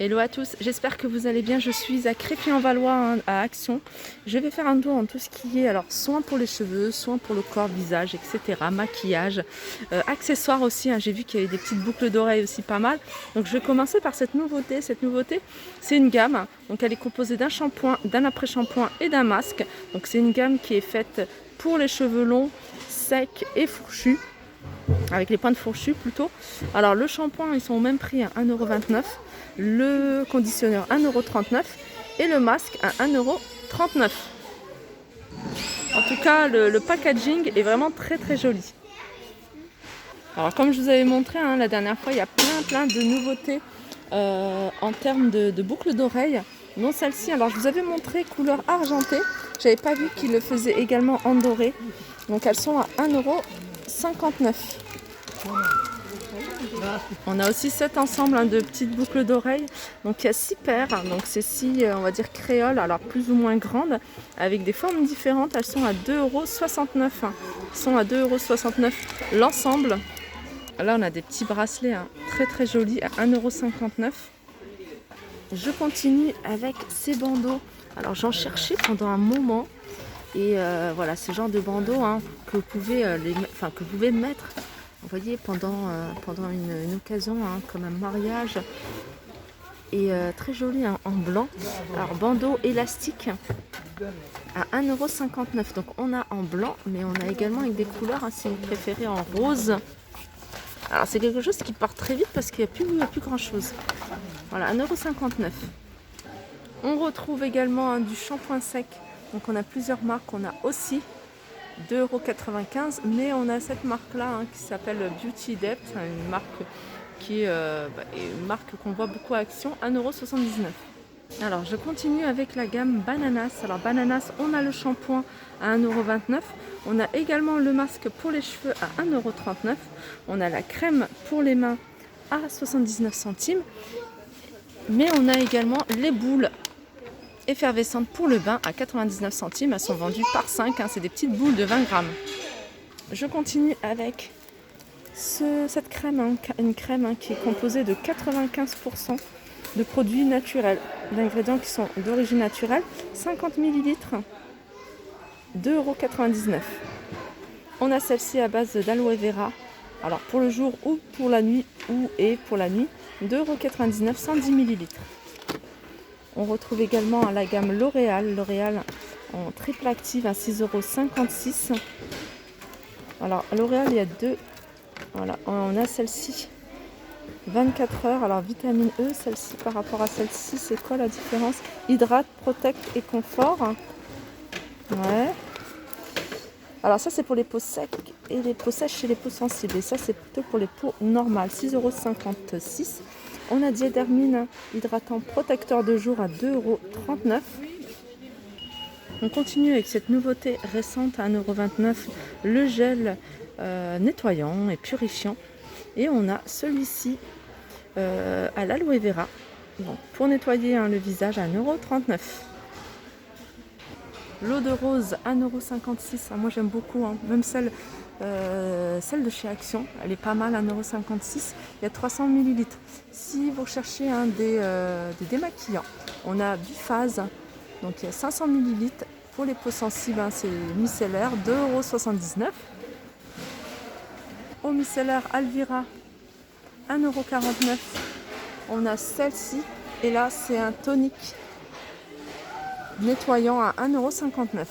Hello à tous, j'espère que vous allez bien. Je suis à Crépy-en-Valois, hein, à Action. Je vais faire un tour en tout ce qui est soins pour les cheveux, soins pour le corps, visage, etc. Maquillage, accessoires aussi, hein. J'ai vu qu'il y avait des petites boucles d'oreilles aussi pas mal. Donc je vais commencer par cette nouveauté. Cette nouveauté, c'est une gamme. Donc elle est composée d'un shampoing, d'un après-shampoing et d'un masque. Donc c'est une gamme qui est faite pour les cheveux longs, secs et fourchus. Avec les pointes fourchues plutôt. Alors le shampoing, ils sont au même prix à 1,29 €. Le conditionneur 1,39 € et le masque à 1,39 €. En tout cas, le packaging est vraiment très très joli. Alors comme je vous avais montré la dernière fois, il y a plein de nouveautés en termes de boucles d'oreilles. Non, celle-ci, alors je vous avais montré couleur argentée. J'avais pas vu qu'ils le faisaient également en doré. Donc elles sont à 1,59 €. On a aussi cet ensemble de petites boucles d'oreilles. Donc il y a 6 paires, donc c'est 6 on va dire créoles, alors plus ou moins grandes, avec des formes différentes. Elles sont à 2,69 €. Elles sont à 2,69 € l'ensemble. Là on a des petits bracelets très très jolis à 1,59 €. Je continue avec ces bandeaux. Alors j'en cherchais pendant un moment. Et voilà, ce genre de bandeaux que vous pouvez mettre, vous voyez, pendant une occasion, comme un mariage. Et très joli en blanc. Alors bandeau élastique à 1,59 €. Donc on a en blanc, mais on a également avec des couleurs, si vous préférez, en rose. Alors c'est quelque chose qui part très vite parce qu'il n'y a plus grand chose. Voilà, 1,59 €. On retrouve également du shampoing sec. Donc on a plusieurs marques, on a aussi 2,95 €, mais on a cette marque-là qui s'appelle Beauty Depth, une marque qui est une marque qu'on voit beaucoup à Action, 1,79 €. Alors je continue avec la gamme Bananas. Alors Bananas, on a le shampoing à 1,29 €, on a également le masque pour les cheveux à 1,39 €, on a la crème pour les mains à 79 centimes, mais on a également les boules effervescentes pour le bain à 99 centimes. Elles sont vendues par 5, c'est des petites boules de 20 grammes. Je continue avec cette crème, une crème qui est composée de 95% de produits naturels, d'ingrédients qui sont d'origine naturelle, 50 ml, 2,99 €. On a celle-ci à base d'aloe vera, alors pour le jour ou pour la nuit, 2,99 €, 110 ml. On retrouve également la gamme L'Oréal en triple active à 6,56 €. Alors L'Oréal, il y a deux. Voilà, on a celle-ci 24 heures. Alors vitamine E, celle-ci par rapport à celle-ci, c'est quoi la différence? Hydrate, protecte et confort. Ouais. Alors ça c'est pour les peaux secs et les peaux sèches et les peaux sensibles. Et ça c'est plutôt pour les peaux normales, 6,56 €. On a Diadermine hydratant protecteur de jour à 2,39 €. On continue avec cette nouveauté récente à 1,29 €, le gel nettoyant et purifiant. Et on a celui-ci à l'aloe vera, donc, pour nettoyer le visage à 1,39 €. L'eau de rose 1,56 €. Moi j'aime beaucoup, même celle de chez Action, elle est pas mal, 1,56 €. Il y a 300 ml. Si vous cherchez des démaquillants, on a Biphase, donc il y a 500 ml pour les peaux sensibles, c'est micellaire, 2,79 €. Eau micellaire Alvira, 1,49 €. On a celle-ci, et là c'est un tonique nettoyant à 1,59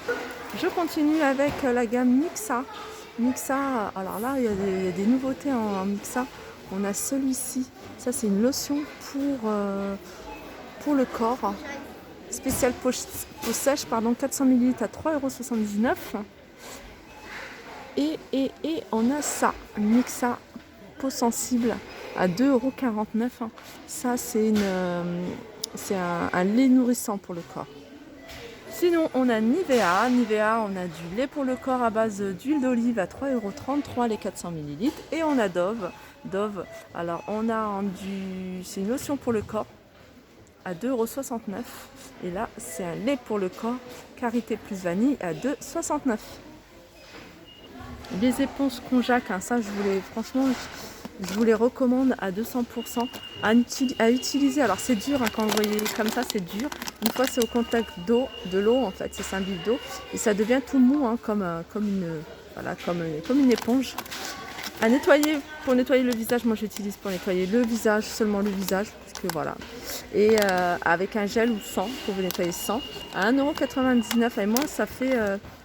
€. Je continue avec la gamme Mixa. Mixa, alors là il y a des nouveautés en Mixa. On a celui-ci, ça c'est une lotion pour le corps, spécial peau sèche, 400 ml à 3,79 €. Et on a ça, Mixa peau sensible à 2,49 €. Ça c'est un lait nourrissant pour le corps. Sinon on a Nivea, on a du lait pour le corps à base d'huile d'olive à 3,33 € les 400 ml. Et on a Dove, alors on a c'est une lotion pour le corps à 2,69 €. Et là c'est un lait pour le corps, karité plus vanille à 2,69 €. Les éponges Conjac, ça je voulais, franchement Je vous les recommande à 200% à utiliser. Alors c'est dur, hein, quand vous voyez comme ça, c'est dur. Une fois c'est au contact de l'eau en fait, c'est s'imbibe d'eau et ça devient tout mou, hein, comme une éponge. À nettoyer, pour nettoyer le visage, moi j'utilise pour nettoyer le visage, seulement le visage, parce que voilà. Et avec un gel ou sans, pour vous nettoyer sans, à 1,99 €. Et moi ça fait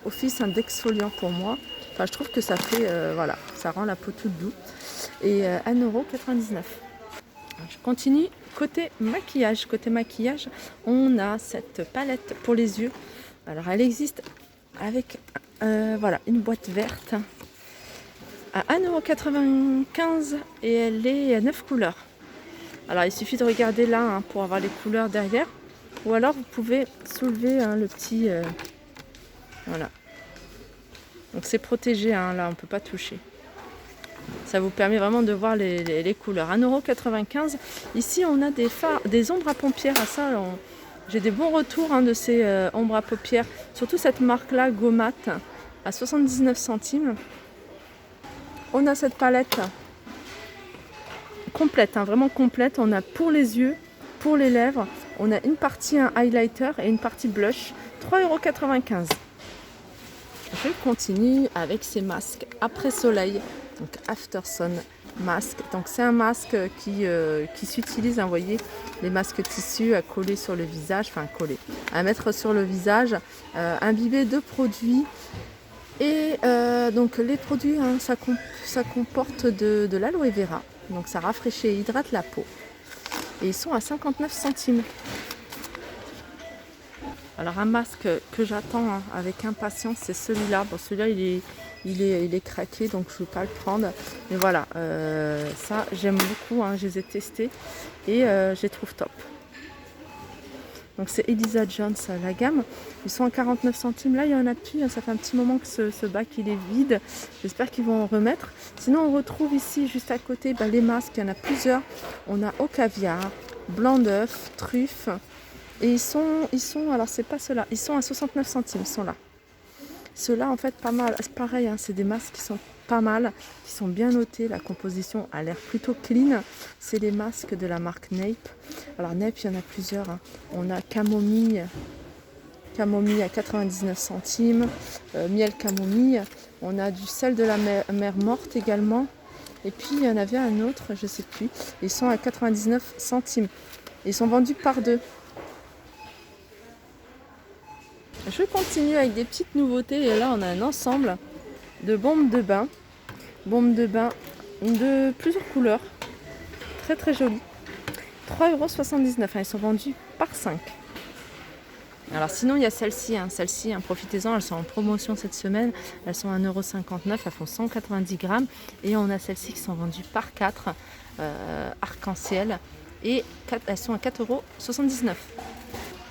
office d'exfoliant pour moi. Enfin je trouve que ça fait, voilà, ça rend la peau toute douce. Et 1,99 €. Je continue côté maquillage. Côté maquillage, on a cette palette pour les yeux. Alors elle existe avec voilà, une boîte verte à 1,95 € et elle est à 9 couleurs. Alors il suffit de regarder là, hein, pour avoir les couleurs derrière. Ou alors vous pouvez soulever, hein, le petit... voilà. Donc c'est protégé, hein, là on ne peut pas toucher. Ça vous permet vraiment de voir les couleurs. 1,95 €. Ici on a des ombres à paupières. À ça, j'ai des bons retours, hein, de ces ombres à paupières. Surtout cette marque là, Gomat, à 79 centimes. On a cette palette complète, hein, vraiment complète. On a pour les yeux, pour les lèvres, on a une partie un highlighter et une partie blush. 3,95 €. Je continue avec ces masques après soleil, donc After Sun masque. Donc c'est un masque qui s'utilise, hein, vous voyez, les masques tissus à coller sur le visage, enfin coller, à mettre sur le visage, imbibé de produits. Et donc les produits, hein, ça comporte de l'aloe vera, donc ça rafraîchit et hydrate la peau. Et ils sont à 59 centimes. Alors un masque que j'attends, hein, avec impatience, c'est celui-là. Bon, celui-là il est craqué, donc je ne vais pas le prendre. Mais voilà, ça j'aime beaucoup, hein, je les ai testés et je les trouve top. Donc c'est Elisa Jones, la gamme. Ils sont à 49 centimes. Là, il y en a plus, hein, ça fait un petit moment que ce bac il est vide. J'espère qu'ils vont en remettre. Sinon, on retrouve ici, juste à côté, les masques. Il y en a plusieurs. On a au caviar, blanc d'œuf, truffe. Et ils sont, alors c'est pas ceux-là, ils sont à 69 centimes, ils sont là. Ceux-là, en fait, pas mal. C'est pareil, hein, c'est des masques qui sont pas mal, qui sont bien notés. La composition a l'air plutôt clean. C'est les masques de la marque Nape. Alors Nape, il y en a plusieurs, hein. On a camomille à 99 centimes, miel camomille. On a du sel de la mer morte également. Et puis il y en avait un autre, je sais plus. Ils sont à 99 centimes. Ils sont vendus par deux. Je continue avec des petites nouveautés et là on a un ensemble de bombes de bain. Bombes de bain de plusieurs couleurs. Très très jolies. 3,79 €. Hein, ils sont vendus par 5. Alors sinon il y a celle-ci. Celle-ci, hein, profitez-en, elles sont en promotion cette semaine. Elles sont à 1,59 €. Elles font 190 grammes. Et on a celles-ci qui sont vendues par 4. Arc-en-ciel. Et elles sont à 4,79 €.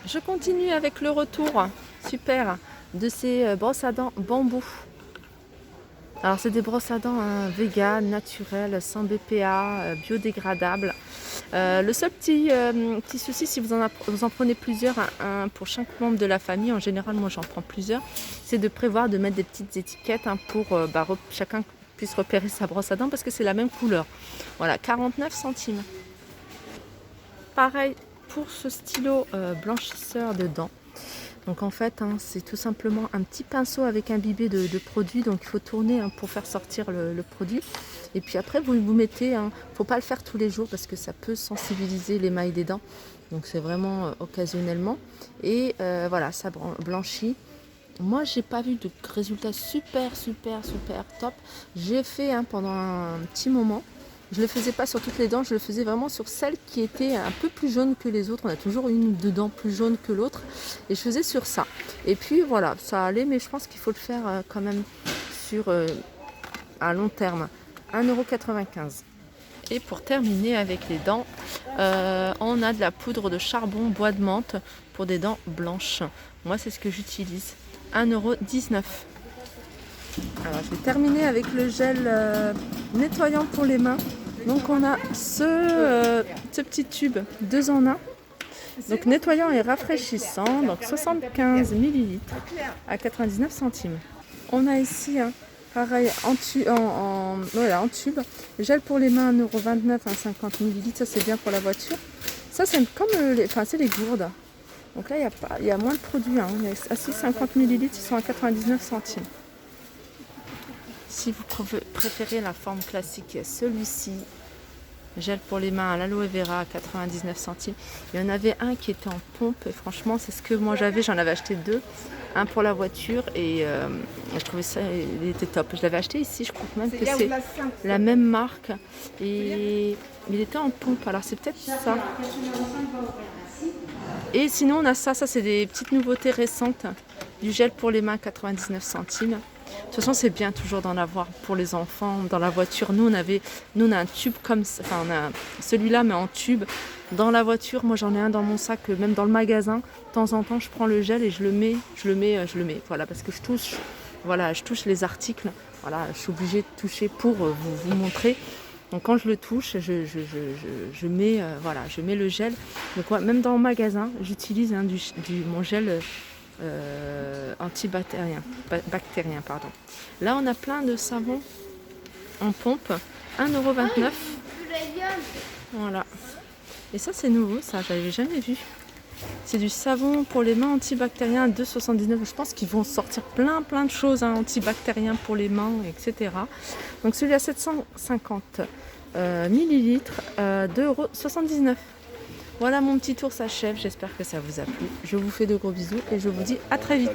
Je continue avec le retour super de ces brosses à dents bambou. Alors c'est des brosses à dents, hein, vegan, naturelles, sans BPA, biodégradables. Le seul petit souci, si vous en prenez plusieurs, un pour chaque membre de la famille, en général moi j'en prends plusieurs, c'est de prévoir de mettre des petites étiquettes, hein, pour chacun puisse repérer sa brosse à dents parce que c'est la même couleur. Voilà, 49 centimes. Pareil pour ce stylo blanchisseur de dents. Donc en fait, hein, c'est tout simplement un petit pinceau avec imbibé de produit. Donc il faut tourner, hein, pour faire sortir le produit. Et puis après, vous mettez, il ne faut pas le faire tous les jours parce que ça peut sensibiliser l'émail des dents. Donc c'est vraiment occasionnellement. Et voilà, ça blanchit. Moi, j'ai pas vu de résultats super top. J'ai fait, hein, pendant un petit moment. Je ne le faisais pas sur toutes les dents, je le faisais vraiment sur celles qui étaient un peu plus jaunes que les autres. On a toujours une ou deux dents plus jaunes que l'autre. Et je faisais sur ça. Et puis voilà, ça allait, mais je pense qu'il faut le faire quand même à long terme. 1,95 €. Et pour terminer avec les dents, on a de la poudre de charbon bois de menthe pour des dents blanches. Moi, c'est ce que j'utilise. 1,19 €. Alors, je vais terminer avec le gel nettoyant pour les mains. Donc on a ce petit tube 2 en 1. Donc nettoyant et rafraîchissant. Donc 75 ml à 99 centimes. On a ici, hein, Pareil, voilà, en tube. Gel pour les mains, 1,29 €, 50 ml. Ça, c'est bien pour la voiture. Ça, c'est comme c'est les gourdes. Donc là, il y a moins de produits. Hein. À 6,50 ml, ils sont à 99 centimes. Si vous préférez la forme classique, celui-ci, gel pour les mains à l'aloe vera à 99 centimes. Il y en avait un qui était en pompe et franchement, c'est ce que moi j'avais. J'en avais acheté deux. Un pour la voiture et je trouvais ça, il était top. Je l'avais acheté ici, je crois même que c'est la même marque. Et il était en pompe, alors c'est peut-être ça. Et sinon, on a ça c'est des petites nouveautés récentes. Du gel pour les mains, 99 centimes. De toute façon, c'est bien toujours d'en avoir pour les enfants dans la voiture. Nous, on a un tube comme ça, enfin, on a celui-là, mais en tube dans la voiture. Moi, j'en ai un dans mon sac, même dans le magasin. De temps en temps, je prends le gel et je le mets. Voilà, parce que je touche les articles. Voilà, je suis obligée de toucher pour vous montrer. Donc, quand je le touche, je mets le gel. Donc, même dans le magasin, j'utilise mon gel. Bactérien, pardon. Là, on a plein de savons en pompe, 1,29 €. Voilà. Et ça, c'est nouveau, ça, j'avais jamais vu. C'est du savon pour les mains antibactérien, 2,79 €. Je pense qu'ils vont sortir plein de choses antibactériens pour les mains, etc. Donc celui à 750 millilitres, 2,79 €. Voilà, mon petit tour s'achève, j'espère que ça vous a plu. Je vous fais de gros bisous et je vous dis à très vite.